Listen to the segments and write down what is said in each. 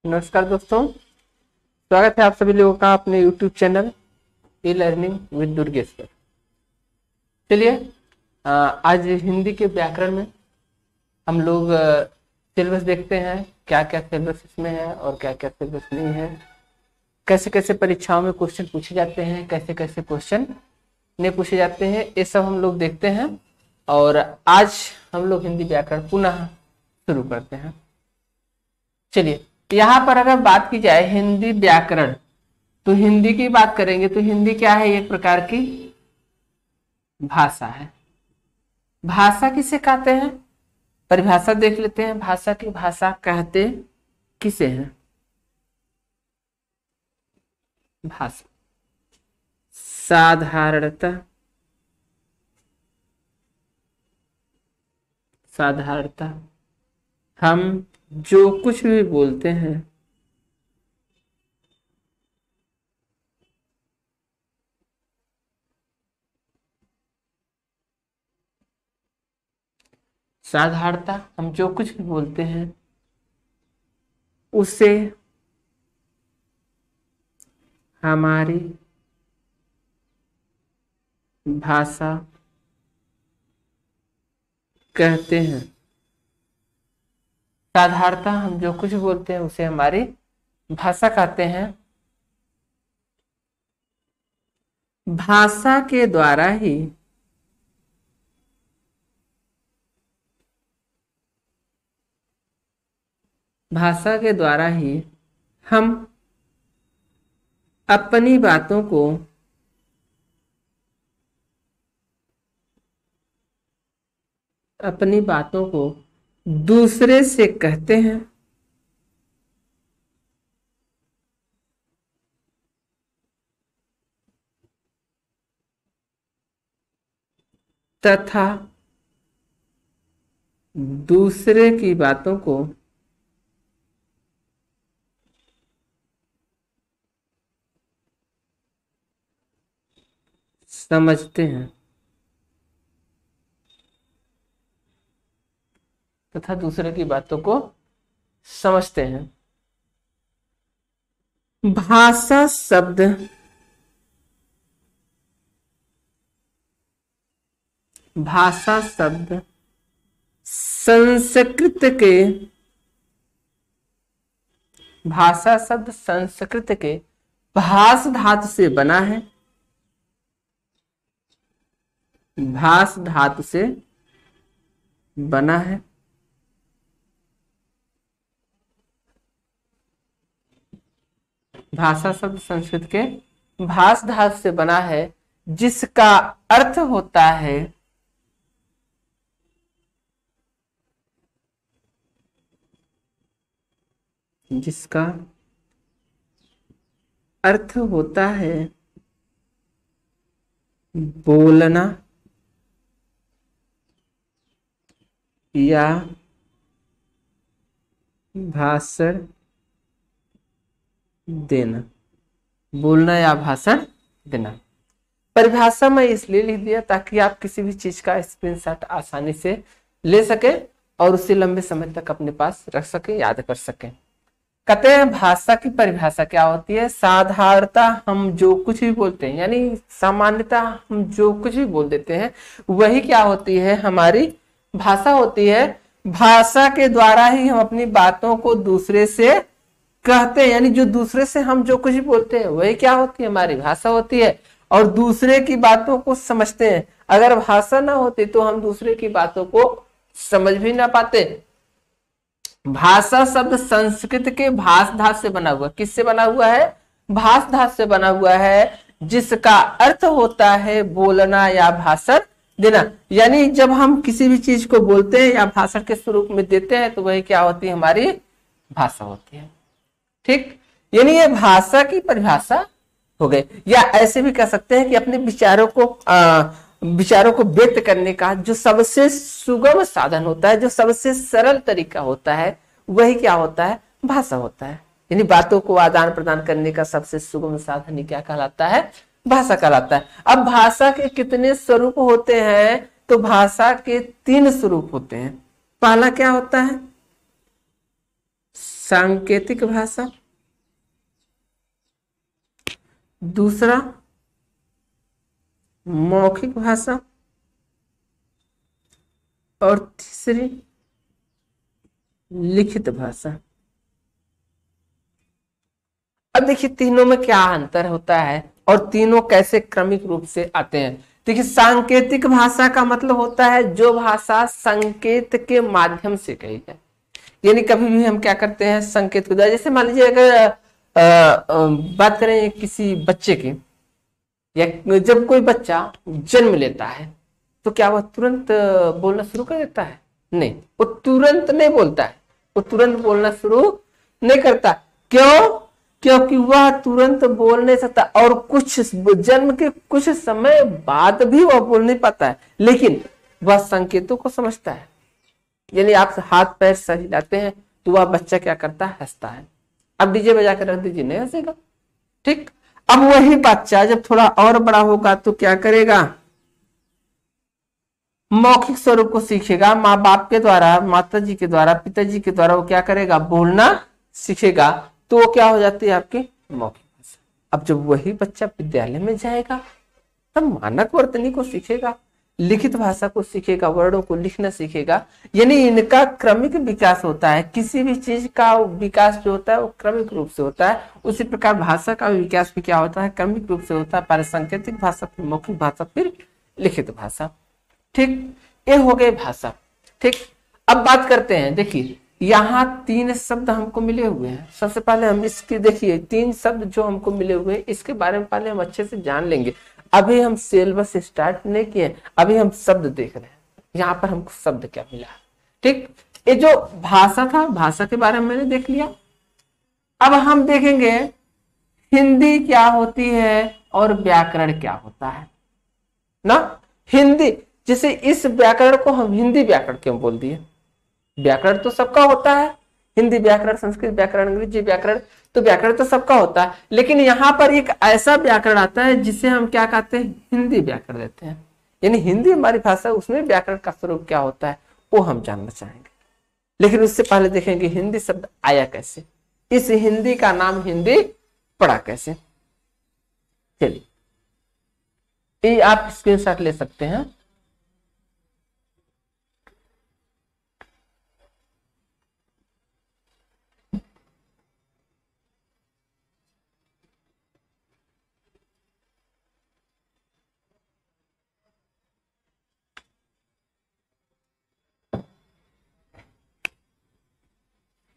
नमस्कार दोस्तों, स्वागत है आप सभी लोगों का अपने YouTube channel e learning with Durgesh पर। चलिए आज हिंदी के व्याकरण में हम लोग सिलेबस देखते हैं, क्या क्या सिलेबस इसमें है और क्या क्या सिलेबस नहीं है, कैसे कैसे परीक्षाओं में क्वेश्चन पूछे जाते हैं, कैसे कैसे क्वेश्चन नहीं पूछे जाते हैं, ये सब हम लोग देखते हैं। और आज हम लोग हिंदी व्याकरण पुनः शुरू करते हैं। चलिए, यहाँ पर अगर बात की जाए हिंदी व्याकरण, तो हिंदी की बात करेंगे तो हिंदी क्या है? एक प्रकार की भाषा है। भाषा किसे कहते हैं? परिभाषा देख लेते हैं। भाषा की भाषा कहते किसे हैं? भाषा साधारणतः हम जो कुछ भी बोलते हैं साधारणतः हम जो कुछ भी बोलते हैं उसे हमारी भाषा कहते हैं। साधारणतः हम जो कुछ बोलते हैं उसे हमारी भाषा कहते हैं। भाषा के द्वारा ही हम अपनी बातों को दूसरे से कहते हैं तथा दूसरे की बातों को समझते हैं भाषा शब्द संस्कृत के भाष धातु से बना है। भाष धातु से बना है। भाषा शब्द संस्कृत के भाष धातु से बना है, जिसका अर्थ होता है बोलना या भाषण देना। परिभाषा में इसलिए लिख दिया ताकि आप किसी भी चीज का स्क्रीनशॉट आसानी से ले सके और उसे लंबे समय तक अपने पास रख सके, याद कर सके। कहते हैं भाषा की परिभाषा क्या होती है? साधारणतः हम जो कुछ भी बोलते हैं, यानी सामान्यतः हम जो कुछ भी बोल देते हैं वही क्या होती है? हमारी भाषा होती है। भाषा के द्वारा ही हम अपनी बातों को दूसरे से कहते हैं, यानी जो दूसरे से हम जो कुछ भी बोलते हैं वही क्या होती है? हमारी भाषा होती है। और दूसरे की बातों को समझते हैं। अगर भाषा ना होती तो हम दूसरे की बातों को समझ भी ना पाते। भाषा शब्द संस्कृत के भाष धातु से बना हुआ। किससे बना हुआ है? भाष धातु से बना हुआ है, जिसका अर्थ होता है बोलना या भाषण देना। यानी जब हम किसी भी चीज को बोलते हैं या भाषण के स्वरूप में देते हैं तो वही क्या होती है? हमारी भाषा होती है। ठीक, यानी ये भाषा की परिभाषा हो गई। या ऐसे भी कह सकते हैं कि अपने विचारों को व्यक्त करने का जो सबसे सुगम साधन होता है, जो सबसे सरल तरीका होता है, वही क्या होता है? भाषा होता है। यानी बातों को आदान प्रदान करने का सबसे सुगम साधन ही क्या कहलाता है? भाषा कहलाता है। अब भाषा के कितने स्वरूप होते हैं? तो भाषा के 3 स्वरूप होते हैं। पहला क्या होता है? सांकेतिक भाषा, दूसरा मौखिक भाषा, और तीसरी लिखित भाषा। अब देखिए तीनों में क्या अंतर होता है और तीनों कैसे क्रमिक रूप से आते हैं। देखिए सांकेतिक भाषा का मतलब होता है जो भाषा संकेत के माध्यम से कही जाए, यानी कभी भी हम क्या करते हैं संकेत को, जैसे मान लीजिए अगर बात करें किसी बच्चे की, या जब कोई बच्चा जन्म लेता है तो क्या वह तुरंत बोलना शुरू कर देता है? नहीं, वो तुरंत नहीं बोलता है, वो तुरंत बोलना शुरू नहीं करता। क्यों? क्योंकि वह तुरंत बोल नहीं सकता और कुछ जन्म के कुछ समय बाद भी वह बोल नहीं पाता है, लेकिन वह संकेतों को समझता है। यानी आप हाथ पैर सही हिलाते हैं तो वह बच्चा क्या करता है? हंसता है। अब डीजे बजा कर रख दीजिए, नहीं हंसेगा। ठीक, अब वही बच्चा जब थोड़ा और बड़ा होगा तो क्या करेगा? मौखिक स्वरूप को सीखेगा, माँ बाप के द्वारा, माता जी के द्वारा, पिताजी के द्वारा वो क्या करेगा? बोलना सीखेगा। तो वो क्या हो जाती है आपकी मौखिक भाषा। अब जब वही बच्चा विद्यालय में जाएगा तब मानक वर्तनी को सीखेगा, लिखित भाषा को सीखेगा, वर्णों को लिखना सीखेगा। यानी इनका क्रमिक विकास होता है। किसी भी चीज का विकास जो होता है वो क्रमिक रूप से होता है, उसी प्रकार भाषा का विकास भी क्या होता है? क्रमिक रूप से होता है। पहले सांकेतिक भाषा, फिर मौखिक भाषा, फिर लिखित भाषा। ठीक, ये हो गए भाषा। ठीक, अब बात करते हैं, देखिए यहाँ तीन शब्द हमको मिले हुए हैं। सबसे पहले हम इसके देखिए तीन शब्द जो हमको मिले हुए हैं इसके बारे में पहले हम अच्छे से जान लेंगे। अभी हम सिलेबस स्टार्ट नहीं किए, अभी हम शब्द देख रहे हैं। यहाँ पर हमको शब्द क्या मिला? ठीक, ये जो भाषा था, भाषा के बारे में मैंने देख लिया। अब हम देखेंगे हिंदी क्या होती है और व्याकरण क्या होता है ना। हिंदी, जैसे इस व्याकरण को हम हिंदी व्याकरण क्यों बोल दिए? व्याकरण तो सबका होता है, हिंदी व्याकरण, संस्कृत व्याकरण, अंग्रेजी व्याकरण, तो व्याकरण तो सबका होता है। लेकिन यहाँ पर एक ऐसा व्याकरण आता है जिसे हम क्या कहते हैं? हिंदी व्याकरण देते हैं। यानी हिंदी हमारी भाषा, उसमें व्याकरण का स्वरूप क्या होता है वो हम जानना चाहेंगे। लेकिन उससे पहले देखेंगे हिंदी शब्द आया कैसे, इस हिंदी का नाम हिंदी पढ़ा कैसे। चलिए, ये आप स्क्रीनशॉट ले सकते हैं।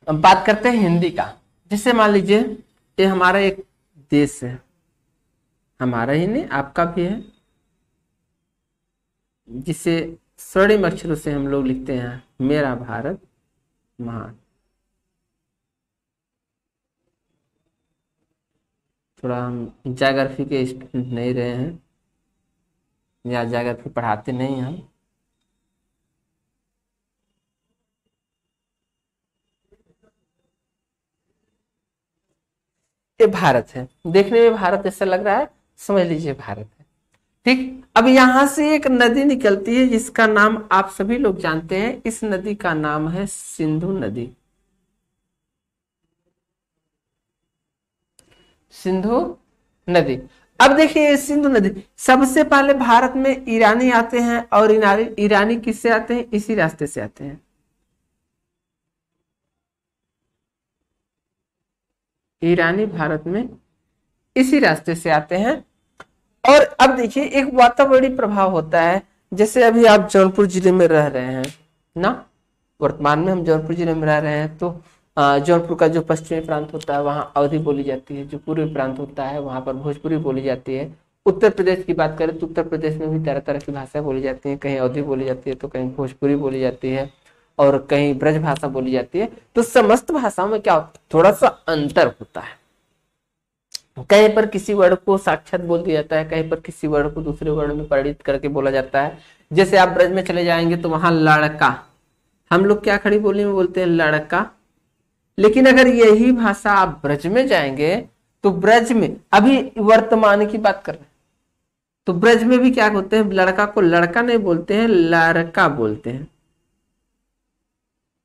अब बात करते हैं हिंदी का। जैसे मान लीजिए ये हमारा एक देश है, हमारा ही नहीं आपका भी है, जिसे स्वर्णिम अक्षरों से हम लोग लिखते हैं मेरा भारत महान। थोड़ा हम ज्योग्राफी के स्टूडेंट नहीं रहे हैं या ज्योग्राफी पढ़ाते नहीं हम। ये भारत है, देखने में भारत ऐसा लग रहा है, समझ लीजिए भारत है। ठीक, अब यहां से एक नदी निकलती है जिसका नाम आप सभी लोग जानते हैं। इस नदी का नाम है सिंधु नदी। सिंधु नदी। अब देखिए सिंधु नदी, सबसे पहले भारत में ईरानी आते हैं और ईरानी किससे आते हैं? इसी रास्ते से आते हैं। ईरानी भारत में इसी रास्ते से आते हैं। और अब देखिए एक वातावरणीय प्रभाव होता है। जैसे अभी आप जौनपुर जिले में रह रहे हैं ना, वर्तमान में हम जौनपुर जिले में रह रहे हैं, तो जौनपुर का जो पश्चिमी प्रांत होता है वहाँ अवधी बोली जाती है, जो पूर्वी प्रांत होता है वहाँ पर भोजपुरी बोली जाती है। उत्तर प्रदेश की बात करें तो उत्तर प्रदेश में भी तरह तरह की भाषाएं बोली जाती हैं, कहीं अवधी बोली जाती है तो कहीं भोजपुरी बोली जाती है और कहीं ब्रज भाषा बोली जाती है। तो समस्त भाषाओं में क्या होता है? थोड़ा सा अंतर होता है। कहीं पर किसी वर्ड को साक्षात बोल दिया जाता है, कहीं पर किसी वर्ड को दूसरे वर्ड में परिणित करके बोला जाता है। जैसे आप ब्रज में चले जाएंगे तो वहां लड़का, हम लोग क्या खड़ी बोली में बोलते हैं? लड़का। लेकिन अगर यही भाषा आप ब्रज में जाएंगे तो ब्रज में, अभी वर्तमान की बात कर रहे हैं, तो ब्रज में भी क्या होते हैं? लड़का को लड़का नहीं बोलते हैं, लड़का बोलते हैं,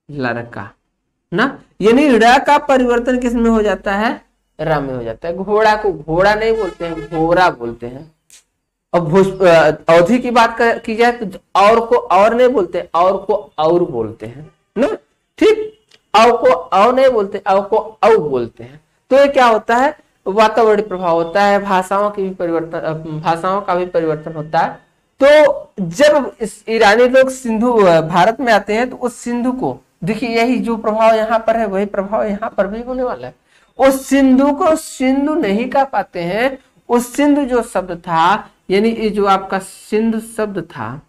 लड़का। ना, यानी ड़ का परिवर्तन किस में हो जाता है, र में हो जाता है। घोड़ा को घोड़ा नहीं बोलते हैं, घोड़ा बोलते हैं। और अवधि की बात की जाए तो और को और नहीं बोलते, और को और बोलते हैं ना, ठीक। औ को औ नहीं बोलते, औ को औ बोलते हैं। तो ये क्या होता है, वातावरणीय प्रभाव होता है, भाषाओं की भी परिवर्तन, भाषाओं का भी परिवर्तन होता है। तो जब इस ईरानी लोग सिंधु भारत में आते हैं तो उस सिंधु को देखिए, यही जो प्रभाव यहाँ पर है वही प्रभाव यहाँ पर भी होने वाला है। उस सिंधु को सिंधु नहीं कह पाते हैं। उस सिंधु जो शब्द था, यानी ये जो आपका सिंधु शब्द था,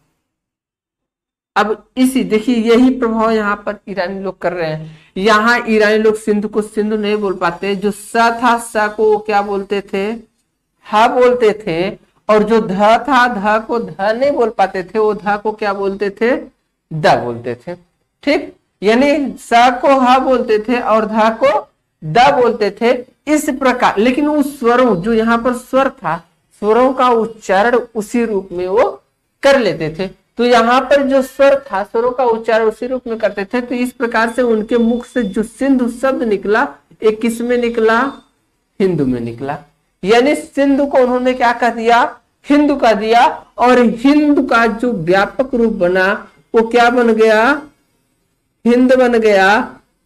अब इसी देखिए यही प्रभाव यहाँ पर ईरानी लोग कर रहे हैं। यहाँ ईरानी लोग सिंधु को सिंधु नहीं बोल पाते, जो स था स को क्या बोलते थे, ह बोलते थे। और जो ध था ध को ध नहीं बोल पाते थे, वो ध को क्या बोलते थे, द बोलते थे, ठीक। यानी स को ह बोलते थे और ध को द बोलते थे, इस प्रकार। लेकिन उस स्वरों जो यहाँ पर स्वर था, स्वरों का उच्चारण उसी रूप में वो कर लेते थे। तो यहाँ पर जो स्वर था, स्वरों का उच्चारण उसी रूप में करते थे। तो इस प्रकार से उनके मुख से जो सिंधु शब्द निकला, एक किस में निकला, हिंदू में निकला। यानी सिंधु को उन्होंने क्या कर दिया, हिंदू का दिया। और हिंदू का जो व्यापक रूप बना वो क्या बन गया, हिंद बन गया।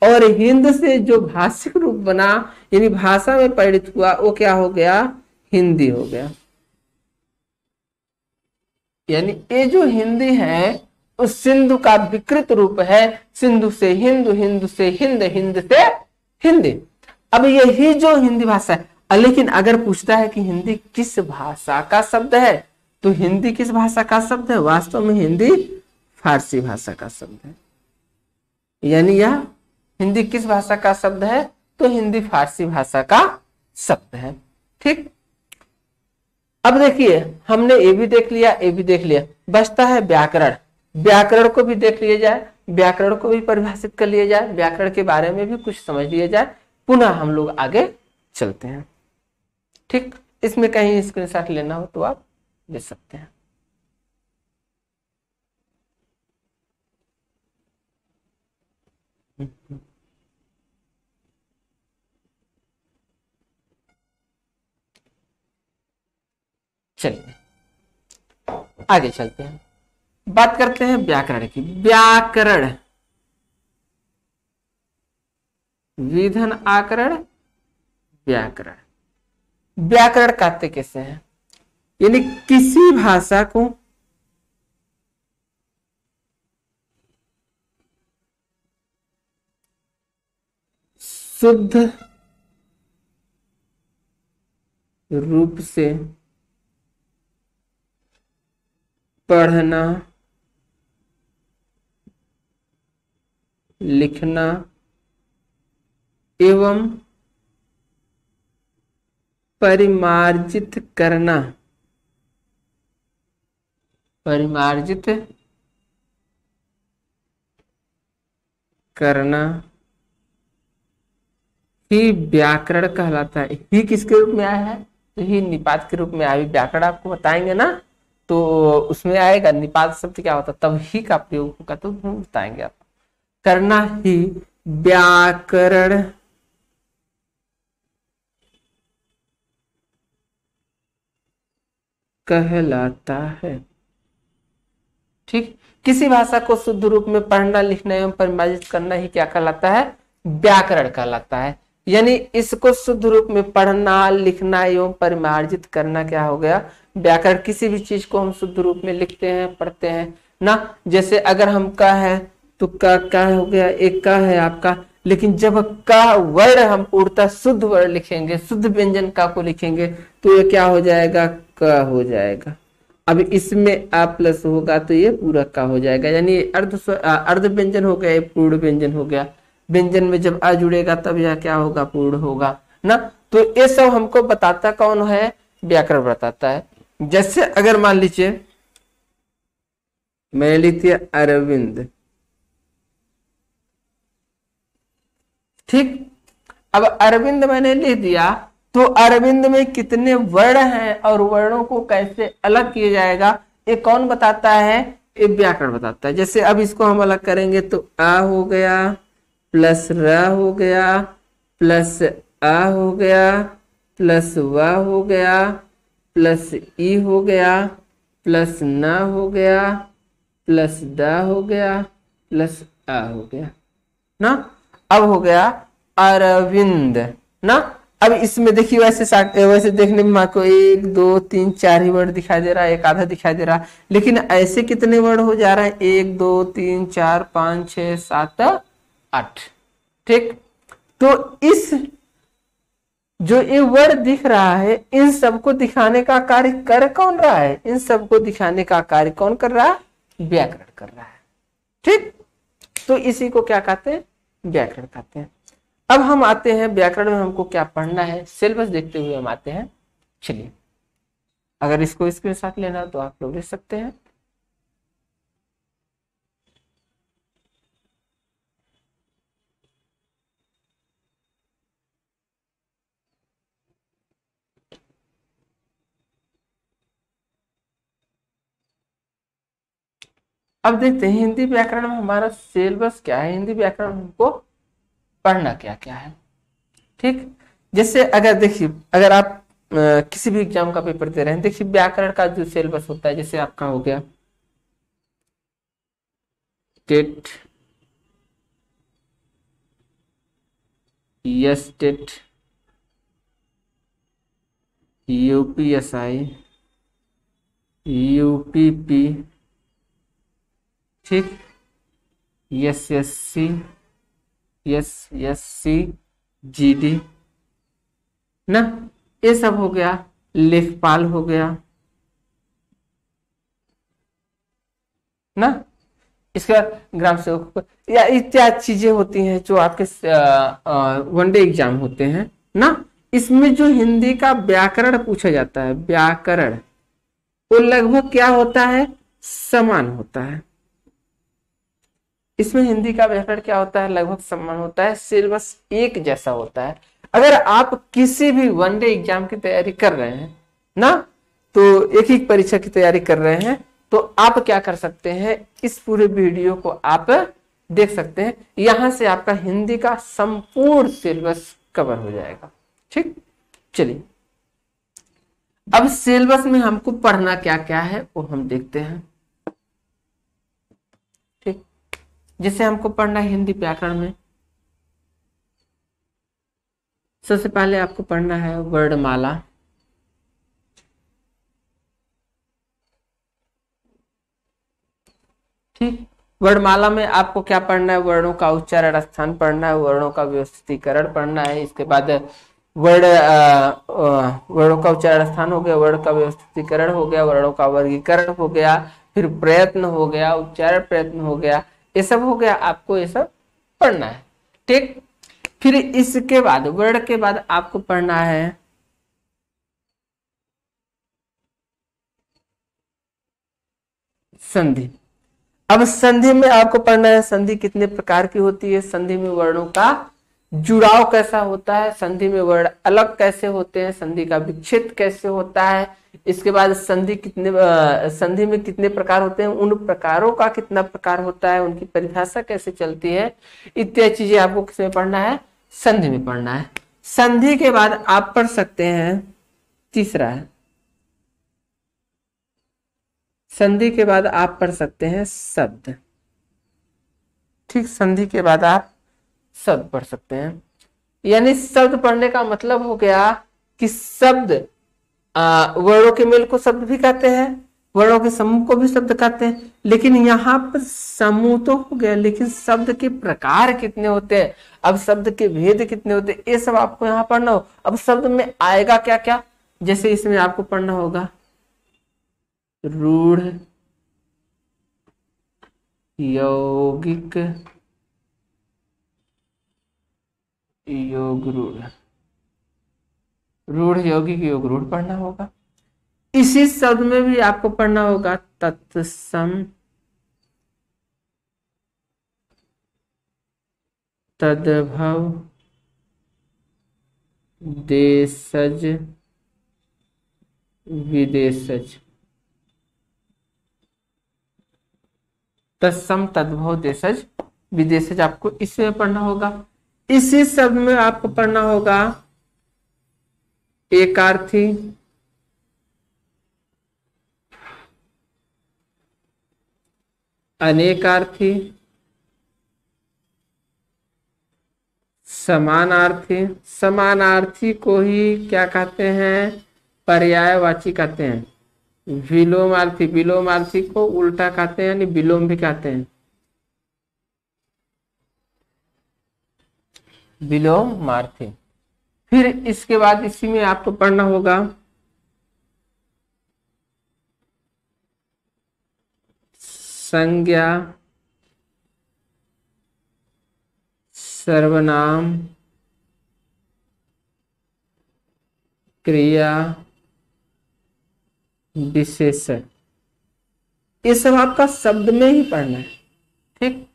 और हिंद से जो भाषिक रूप बना, यानी भाषा में परिणित हुआ, वो क्या हो गया, हिंदी हो गया। यानी ये जो हिंदी है उस सिंधु का विकृत रूप है। सिंधु से हिंदू, हिंदू से हिंद, हिंद से हिंदी। अब यही जो हिंदी भाषा है, लेकिन अगर पूछता है कि हिंदी किस भाषा का शब्द है, तो हिंदी किस भाषा का शब्द है, वास्तव में हिंदी फारसी भाषा का शब्द है। यानी यह हिंदी किस भाषा का शब्द है, तो हिंदी फारसी भाषा का शब्द है, ठीक। अब देखिए हमने ये भी देख लिया, ये भी देख लिया, बचता है व्याकरण। व्याकरण को भी देख लिया जाए, व्याकरण को भी परिभाषित कर लिया जाए, व्याकरण के बारे में भी कुछ समझ लिया जाए, पुनः हम लोग आगे चलते हैं, ठीक। इसमें कहीं स्क्रीनशॉट लेना हो तो आप ले सकते हैं। चलिए आगे चलते हैं, बात करते हैं व्याकरण की। व्याकरण, विधन आकरण, व्याकरण। व्याकरण कहते कैसे हैं, यानी किसी भाषा को शुद्ध रूप से पढ़ना, लिखना एवं परिमार्जित करना, परिमार्जित करना ही व्याकरण कहलाता है। ही किसके रूप में आया है, तो ही निपात के रूप में आया। व्याकरण आपको बताएंगे ना, तो उसमें आएगा निपात शब्द क्या होता है, तब ही का प्रयोग होगा, तो बताएंगे आप। करना ही व्याकरण कहलाता है, ठीक। किसी भाषा को शुद्ध रूप में पढ़ना, लिखना एवं परिमार्जित करना ही क्या कहलाता है, व्याकरण कहलाता है। यानी इसको शुद्ध रूप में पढ़ना, लिखना एवं परिमार्जित करना क्या हो गया, व्याकरण। किसी भी चीज को हम शुद्ध रूप में लिखते हैं, पढ़ते हैं ना। जैसे अगर हम का है तो का हो गया, एक का है आपका, लेकिन जब का वर्ण हम पूर्णतः शुद्ध वर्ण लिखेंगे, शुद्ध व्यंजन का को लिखेंगे, तो ये क्या हो जाएगा, क हो जाएगा। अब इसमें आ प्लस होगा तो ये पूरक का हो जाएगा, यानी अर्ध व्यंजन हो गया, ये पूर्ण व्यंजन हो गया। व्यंजन में जब आ जुड़ेगा तब यह क्या होगा, पूर्ण होगा ना। तो ये सब हमको बताता कौन है, व्याकरण बताता है। जैसे अगर मान लीजिए मैं लिख दिया अरविंद, ठीक। अब अरविंद मैंने लिख दिया, तो अरविंद में कितने वर्ण हैं और वर्णों को कैसे अलग किया जाएगा, ये कौन बताता है, ये व्याकरण बताता है। जैसे अब इसको हम अलग करेंगे तो आ हो गया, प्लस र हो गया, प्लस आ हो गया, प्लस व हो गया, प्लस ई हो गया, प्लस न हो गया, प्लस द हो गया, प्लस आ हो गया ना। अब हो गया अरविंद ना। अब इसमें देखिए वैसे देखने में आपको 1 2 3 4 ही वर्ड दिखाई दे रहा है, एक आधा दिखाई दे रहा है, लेकिन ऐसे कितने वर्ड हो जा रहे हैं, 1 2 3 4 5 6 7 8। ठीक, तो इस जो ये वर्ड दिख रहा है, इन सबको दिखाने का कार्य कर कौन रहा है, इन सबको दिखाने का कार्य कौन कर रहा है, व्याकरण कर रहा है। ठीक, तो इसी को क्या कहते हैं, व्याकरण कहते हैं। अब हम आते हैं व्याकरण में हमको क्या पढ़ना है, सिलेबस देखते हुए हम आते हैं। चलिए, अगर इसको इसके साथ लेना तो आप लोग ले सकते हैं। अब देखते हैं हिंदी व्याकरण में हमारा सिलेबस क्या है, हिंदी व्याकरण में हमको पढ़ना क्या क्या है। ठीक, जैसे अगर देखिए, अगर आप किसी भी एग्जाम का पेपर दे रहे हैं, देखिए व्याकरण का जो सिलेबस होता है, जैसे आपका हो गया TET, yes TET, UPSI, UPP, ठीक, एसएससी, एसएससी, जीडी ना, ये सब हो गया। लेखपाल हो गया ना, इसका ग्राम सेवक या इत्यादि चीजें होती हैं जो आपके वनडे एग्जाम होते हैं ना। इसमें जो हिंदी का व्याकरण पूछा जाता है, व्याकरण, वो लगभग क्या होता है, समान होता है। इसमें हिंदी का व्याकरण क्या होता है, लगभग समान होता है, सिलेबस एक जैसा होता है। अगर आप किसी भी वनडे एग्जाम की तैयारी कर रहे हैं ना, तो एक ही परीक्षा की तैयारी कर रहे हैं, तो आप क्या कर सकते हैं, इस पूरे वीडियो को आप देख सकते हैं, यहां से आपका हिंदी का संपूर्ण सिलेबस कवर हो जाएगा। ठीक, चलिए अब सिलेबस में हमको पढ़ना क्या क्या है वो हम देखते हैं। ठीक, जैसे हमको पढ़ना है हिंदी व्याकरण में, सबसे पहले आपको पढ़ना है वर्णमाला। ठीक, वर्णमाला में आपको क्या पढ़ना है, वर्णों का उच्चारण स्थान पढ़ना है, वर्णों का व्यवस्थितीकरण पढ़ना है, इसके बाद वर्णों का उच्चारण स्थान हो गया, वर्ण का व्यवस्थितीकरण हो गया, वर्णों का वर्गीकरण हो गया, फिर प्रयत्न हो गया, उच्चारण प्रयत्न हो गया, ये सब हो गया, आपको ये सब पढ़ना है। ठीक, फिर इसके बाद वर्ण के बाद आपको पढ़ना है संधि। अब संधि में आपको पढ़ना है संधि कितने प्रकार की होती है, संधि में वर्णों का जुड़ाव कैसा होता है, संधि में वर्ण अलग कैसे होते हैं, संधि का विच्छेद कैसे होता है, इसके बाद संधि में कितने प्रकार होते हैं, उन प्रकारों का कितना प्रकार होता है, उनकी परिभाषा कैसे चलती है, इत्यादि चीजें आपको किसमें पढ़ना है, संधि में पढ़ना है। संधि के बाद आप पढ़ सकते हैं, तीसरा है संधि के बाद आप पढ़ सकते हैं शब्द। ठीक, संधि के बाद आप शब्द पढ़ सकते हैं। यानी शब्द पढ़ने का मतलब हो गया कि शब्द वर्णों के मेल को शब्द भी कहते हैं, वर्णों के समूह को भी शब्द कहते हैं, लेकिन यहाँ पर समूह तो हो गया, लेकिन शब्द के प्रकार कितने होते हैं, अब शब्द के भेद कितने होते हैं, ये सब आपको यहाँ पढ़ना हो। अब शब्द में आएगा क्या क्या, जैसे इसमें आपको पढ़ना होगा रूढ़, यौगिक, योग रूढ़, रूढ़ यौगिक योग रूढ़ पढ़ना होगा। इसी शब्द में भी आपको पढ़ना होगा तत्सम, तद्भव, देशज, विदेशज, तत्सम तद्भव देशज विदेशज आपको इसमें पढ़ना होगा। इसी शब्द में आपको पढ़ना होगा एकार्थी, अनेकार्थी, समानार्थी। समानार्थी को ही क्या कहते हैं? पर्यायवाची कहते हैं। विलोमार्थी, विलोमार्थी को उल्टा कहते हैं, यानी विलोम भी कहते हैं, विलोमार्थी। फिर इसके बाद इसी में आपको पढ़ना होगा संज्ञा, सर्वनाम, क्रिया, विशेषण। ये सब आपका शब्द में ही पढ़ना है, ठीक।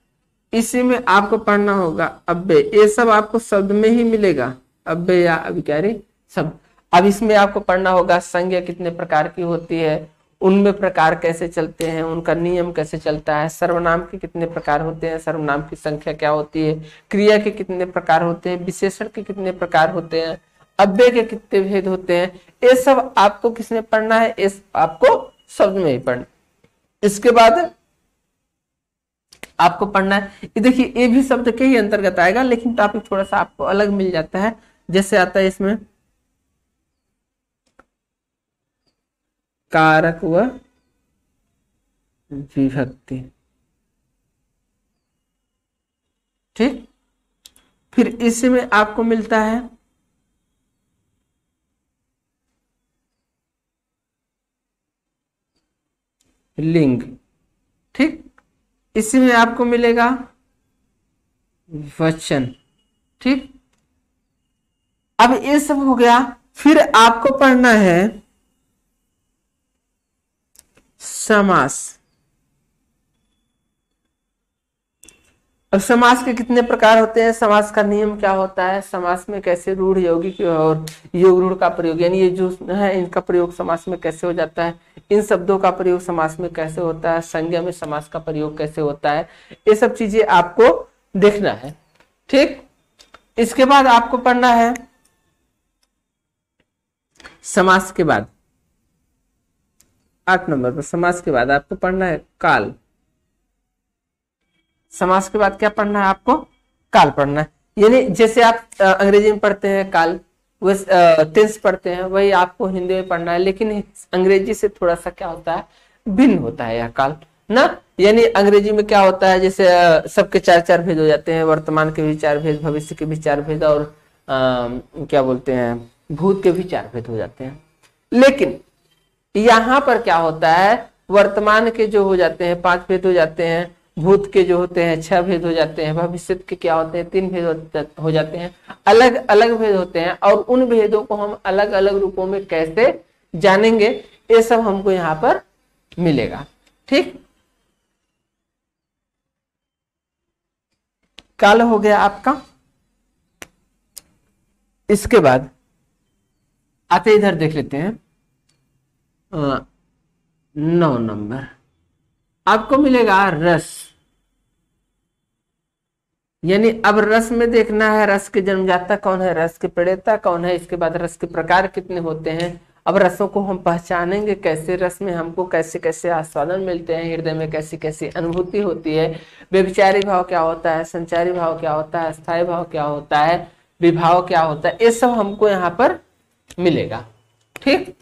इसी में आपको पढ़ना होगा अव्यय, ये सब आपको शब्द में ही मिलेगा, अव्यय या अभिकारी शब्द। अब इसमें आपको पढ़ना होगा संज्ञा कितने प्रकार की होती है, उनमें प्रकार कैसे चलते हैं, उनका नियम कैसे चलता है, सर्वनाम के कितने प्रकार होते हैं, सर्वनाम की संख्या क्या होती है, क्रिया के कितने प्रकार होते हैं, विशेषण के कितने प्रकार होते हैं, अव्यय के कितने भेद होते हैं। ये सब आपको किसमें पढ़ना है? इस आपको शब्द में ही पढ़ना। इसके बाद आपको पढ़ना है, ये देखिए ये भी शब्द के ही अंतर्गत आएगा, लेकिन टॉपिक थोड़ा सा आपको अलग मिल जाता है। जैसे आता है इसमें कारक व विभक्ति, ठीक। फिर इसमें आपको मिलता है लिंग, ठीक। इसी में आपको मिलेगा वचन, ठीक। अब ये सब हो गया। फिर आपको पढ़ना है समास। अब समास के कितने प्रकार होते हैं, समास का नियम क्या होता है, समास में कैसे रूढ़, यौगिक और योग रूढ़ का प्रयोग, यानी ये जो है इनका प्रयोग समास में कैसे हो जाता है, इन शब्दों का प्रयोग समास में कैसे होता है, संज्ञा में समास का प्रयोग कैसे होता है, ये सब चीजें आपको देखना है, ठीक। इसके बाद आपको पढ़ना है समास के बाद 8 नंबर पर, समास के बाद आपको पढ़ना है काल। समास के बाद क्या पढ़ना है आपको? काल पढ़ना है। यानी जैसे आप अंग्रेजी में पढ़ते हैं काल, वैसे टेंस पढ़ते हैं, वही आपको हिंदी में पढ़ना है, लेकिन अंग्रेजी से थोड़ा सा क्या होता है, भिन्न होता है यह काल ना। यानी अंग्रेजी में क्या होता है, जैसे सबके 4 भेद हो जाते हैं, वर्तमान के भी 4 भेद, भविष्य के भी 4 भेद, और क्या बोलते हैं, भूत के भी 4 भेद हो जाते हैं। लेकिन यहाँ पर क्या होता है, वर्तमान के जो हो जाते हैं 5 भेद हो जाते हैं, भूत के जो होते हैं 6 भेद हो जाते हैं, भविष्य के क्या होते हैं 3 भेद हो जाते हैं, अलग अलग भेद होते हैं। और उन भेदों को हम अलग अलग रूपों में कैसे जानेंगे, ये सब हमको यहाँ पर मिलेगा, ठीक। काल हो गया आपका। इसके बाद आते इधर देख लेते हैं 9 नंबर आपको मिलेगा रस। यानी अब रस में देखना है, रस के जन्मजाता कौन है, रस के प्रणेता कौन है, इसके बाद रस के प्रकार कितने होते हैं। अब रसों को हम पहचानेंगे कैसे, रस में हमको कैसे कैसे आस्वादन मिलते हैं, हृदय में कैसी कैसी अनुभूति होती है, व्यभिचारी भाव क्या होता है, संचारी भाव क्या होता है, स्थायी भाव क्या होता है, विभाव क्या होता है, ये सब हमको यहाँ पर मिलेगा, ठीक।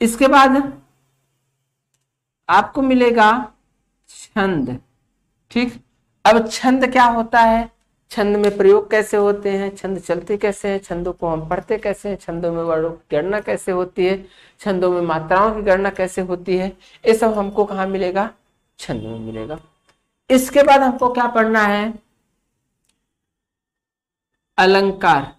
इसके बाद आपको मिलेगा छंद, ठीक। अब छंद क्या होता है, छंद में प्रयोग कैसे होते हैं, छंद चलते कैसे हैं, छंदों को हम पढ़ते कैसे हैं, छंदों में वर्णों की गणना कैसे होती है, छंदों में मात्राओं की गणना कैसे होती है, ये सब हमको कहाँ मिलेगा, छंद में मिलेगा। इसके बाद हमको क्या पढ़ना है, अलंकार।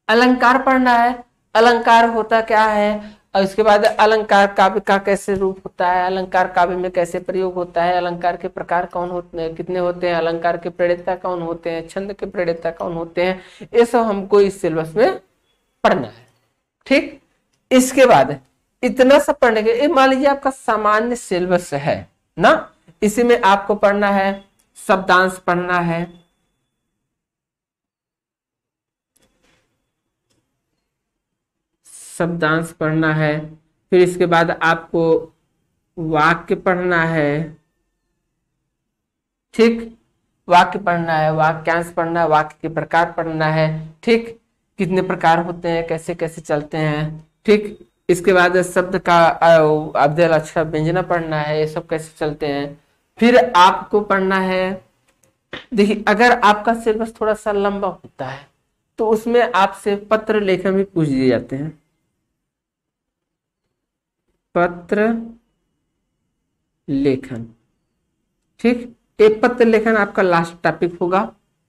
अलंकार पढ़ना है। अलंकार होता क्या है, और इसके बाद अलंकार काव्य का कैसे रूप होता है, अलंकार काव्य में कैसे प्रयोग होता है, अलंकार के प्रकार कौन होते हैं, कितने होते हैं, अलंकार के प्रणेता कौन होते हैं, छंद के प्रणेता कौन होते हैं, ये सब हमको इस सिलेबस में पढ़ना है, ठीक। इसके बाद इतना सब पढ़ने के, मान लीजिए आपका सामान्य सिलेबस है, ना। इसी में आपको पढ़ना है, शब्दांश पढ़ना है, शब्दांश पढ़ना है, फिर इसके बाद आपको वाक्य पढ़ना है, ठीक, वाक्य पढ़ना है, वाक्यांश पढ़ना है, वाक्य के प्रकार पढ़ना है, ठीक, कितने प्रकार होते हैं, कैसे कैसे चलते हैं, ठीक। इसके बाद शब्द का अब्दल अक्षर व्यंजना पढ़ना है, ये सब कैसे चलते हैं। फिर आपको पढ़ना है, देखिए अगर आपका सिलेबस थोड़ा सा लंबा होता है तो उसमें आपसे पत्र लेखन भी पूछ दिए जाते हैं, पत्र लेखन, ठीक। एक पत्र लेखन आपका लास्ट टॉपिक होगा,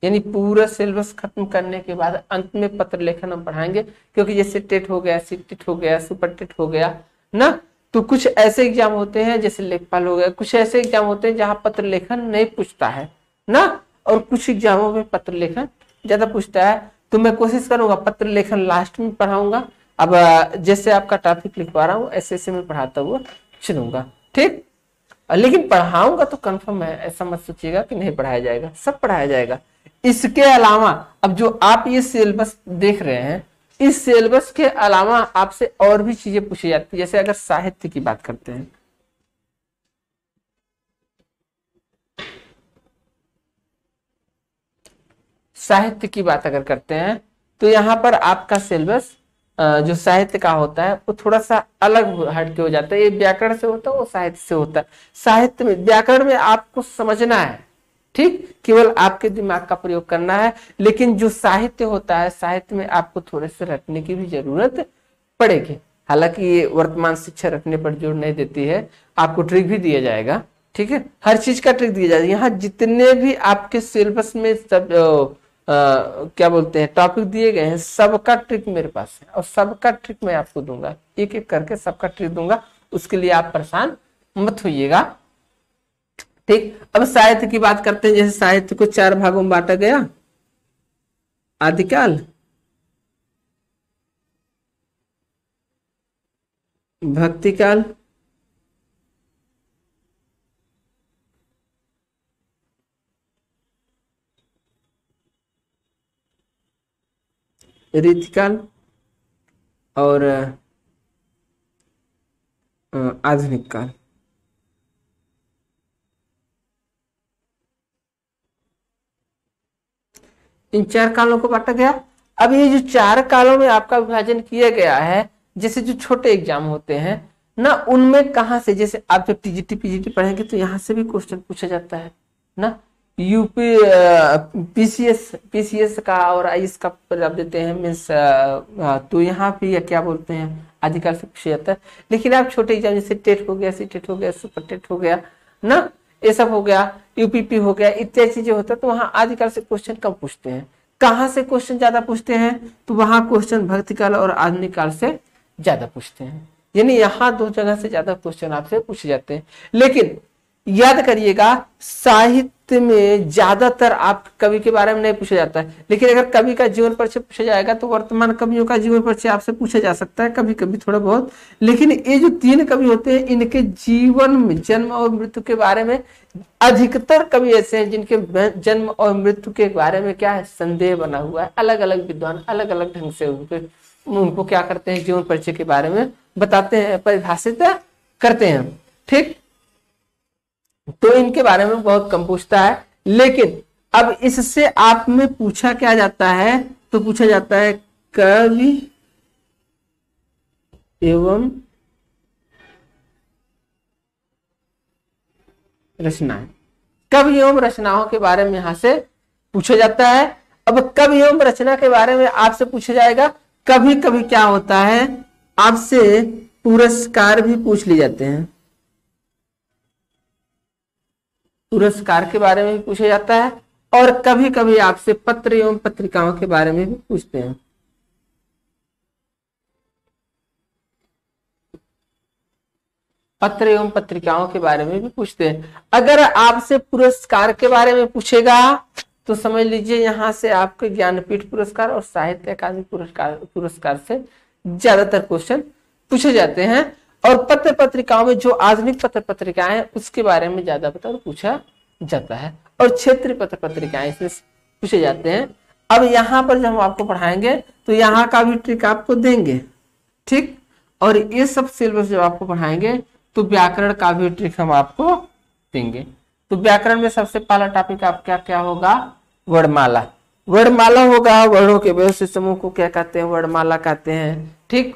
यानी पूरा सिलेबस खत्म करने के बाद अंत में पत्र लेखन हम पढ़ाएंगे, क्योंकि जैसे टेट हो गया, सीटेट हो गया, सुपर टेट हो गया ना, तो कुछ ऐसे एग्जाम होते हैं जैसे लेखपाल हो गया, कुछ ऐसे एग्जाम होते हैं जहां पत्र लेखन नहीं पूछता है ना, और कुछ एग्जामों में पत्र लेखन ज्यादा पूछता है। तो मैं कोशिश करूंगा पत्र लेखन लास्ट में पढ़ाऊंगा। अब जैसे आपका टॉपिक लिखवा रहा हूँ ऐसे ऐसे मैं पढ़ाता हुआ चलूंगा, ठीक। लेकिन पढ़ाऊंगा तो कंफर्म है, ऐसा मत सोचिएगा कि नहीं पढ़ाया जाएगा, सब पढ़ाया जाएगा। इसके अलावा अब जो आप ये सिलेबस देख रहे हैं, इस सिलेबस के अलावा आपसे और भी चीजें पूछी जाती है। जैसे अगर साहित्य की बात करते हैं, साहित्य की बात अगर करते हैं तो यहाँ पर आपका सिलेबस जो साहित्य का होता है वो थोड़ा सा अलग हटके हो जाता है। ये व्याकरण से होता है, वो साहित्य से होता है। साहित्य में, व्याकरण में आपको समझना है, ठीक, केवल आपके दिमाग का प्रयोग करना है। लेकिन जो साहित्य होता है, साहित्य में आपको थोड़े से रटने की भी जरूरत पड़ेगी। हालांकि ये वर्तमान शिक्षा रटने पर जोर नहीं देती है, आपको ट्रिक भी दिया जाएगा, ठीक है, हर चीज का ट्रिक दिया जाएगा। यहाँ जितने भी आपके सिलेबस में सब क्या बोलते हैं टॉपिक दिए गए हैं, सबका ट्रिक मेरे पास है और सबका ट्रिक मैं आपको दूंगा, एक एक करके सबका ट्रिक दूंगा। उसके लिए आप परेशान मत होइएगा, ठीक। अब साहित्य की बात करते हैं। जैसे साहित्य को 4 भागों में बांटा गया, आदिकाल, भक्तिकाल, रीतिकाल और आधुनिक काल। इन 4 कालों को बांटा गया। अब ये जो 4 कालों में आपका विभाजन किया गया है, जैसे जो छोटे एग्जाम होते हैं ना, उनमें कहां से, जैसे आप जब टीजीटी पीजीटी पढ़ेंगे तो यहां से भी क्वेश्चन पूछा जाता है ना। यूपी पीसीएस का और आईएएस का जब देते हैं मीन्स, तो यहाँ भी क्या बोलते हैं आदिकाल से पूछा जाता है। लेकिन आप छोटे एग्जाम जैसे टेट हो गया, सीटेट हो गया, सुपर टेट हो गया ना, ये सब हो गया, यूपीपी हो गया, इत्यादि चीजें होता है, तो वहां आदिकाल से क्वेश्चन कम पूछते हैं। कहाँ से क्वेश्चन ज्यादा पूछते हैं, तो वहां क्वेश्चन भक्तिकाल और आधुनिक काल से ज्यादा पूछते हैं। यानी यहाँ 2 जगह से ज्यादा क्वेश्चन आपसे पूछे जाते हैं। लेकिन याद करिएगा, साहित्य में ज्यादातर आप कवि के बारे में नहीं पूछा जाता है, लेकिन अगर कवि का जीवन परिचय पूछा जाएगा तो वर्तमान कवियों का जीवन परिचय आपसे पूछा जा सकता है, कभी कभी थोड़ा बहुत। लेकिन ये जो 3 कवि होते हैं, इनके जीवन में, जन्म और मृत्यु के बारे में, अधिकतर कवि ऐसे हैं जिनके जन्म और मृत्यु के बारे में क्या है, संदेह बना हुआ है। अलग अलग विद्वान अलग अलग ढंग से उनको क्या करते हैं, जीवन परिचय के बारे में बताते हैं, परिभाषित करते हैं, ठीक। तो इनके बारे में बहुत कम पूछता है। लेकिन अब इससे आप में पूछा क्या जाता है, तो पूछा जाता है कवि एवं रचनाएं। कवि एवं रचनाओं के बारे में यहां से पूछा जाता है। अब कवि एवं रचना के बारे में आपसे पूछा जाएगा। कभी कभी क्या होता है, आपसे पुरस्कार भी पूछ लिए जाते हैं, पुरस्कार के बारे में भी पूछा जाता है। और कभी कभी आपसे पत्र एवं पत्रिकाओं के बारे में भी पूछते हैं। पत्र एवं पत्रिकाओं के बारे में भी पूछते हैं। अगर आपसे पुरस्कार के बारे में पूछेगा तो समझ लीजिए यहां से आपके ज्ञानपीठ पुरस्कार और साहित्य अकादमी पुरस्कार से ज्यादातर क्वेश्चन पूछे जाते हैं। और पत्र पत्रिकाओं में जो आधुनिक पत्र पत्रिकाएं हैं उसके बारे में ज्यादा बता पूछा जाता है, और क्षेत्रीय पत्र पत्रिकाएं इसमें पूछे जाते हैं। अब यहाँ पर जब हम आपको पढ़ाएंगे तो यहाँ का भी ट्रिक आपको देंगे, ठीक। और ये सब सिलेबस जब आपको पढ़ाएंगे तो व्याकरण का भी ट्रिक हम आपको देंगे। तो व्याकरण में सबसे पहला टॉपिक आपका क्या होगा, वर्णमाला। वर्णमाला होगा, वर्णों के व्यवस्थित समूह को क्या कहते हैं, वर्णमाला कहते हैं, ठीक।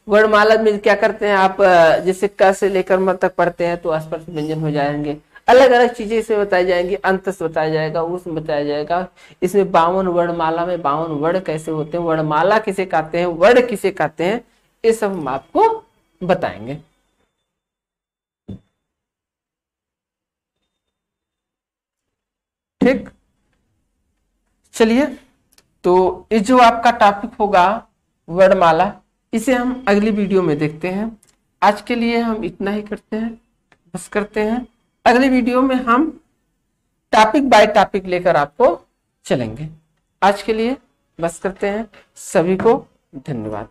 वर्णमाला में क्या करते हैं आप, जैसे क से लेकर म तक पढ़ते हैं तो स्पर्श व्यंजन हो जाएंगे, अलग अलग चीजें इसमें बताई जाएंगी, अंतस बताया जाएगा, उसमें बताया जाएगा। इसमें 52 वर्णमाला में 52 वर्ण कैसे होते हैं, वर्णमाला किसे कहते हैं, वर्ण किसे कहते हैं, ये सब हम आपको बताएंगे। ठीक, चलिए। तो ये जो आपका टॉपिक होगा वर्णमाला, इसे हम अगली वीडियो में देखते हैं। आज के लिए हम इतना ही करते हैं, बस करते हैं। अगली वीडियो में हम टॉपिक बाय टॉपिक लेकर आपको चलेंगे। आज के लिए बस करते हैं। सभी को धन्यवाद।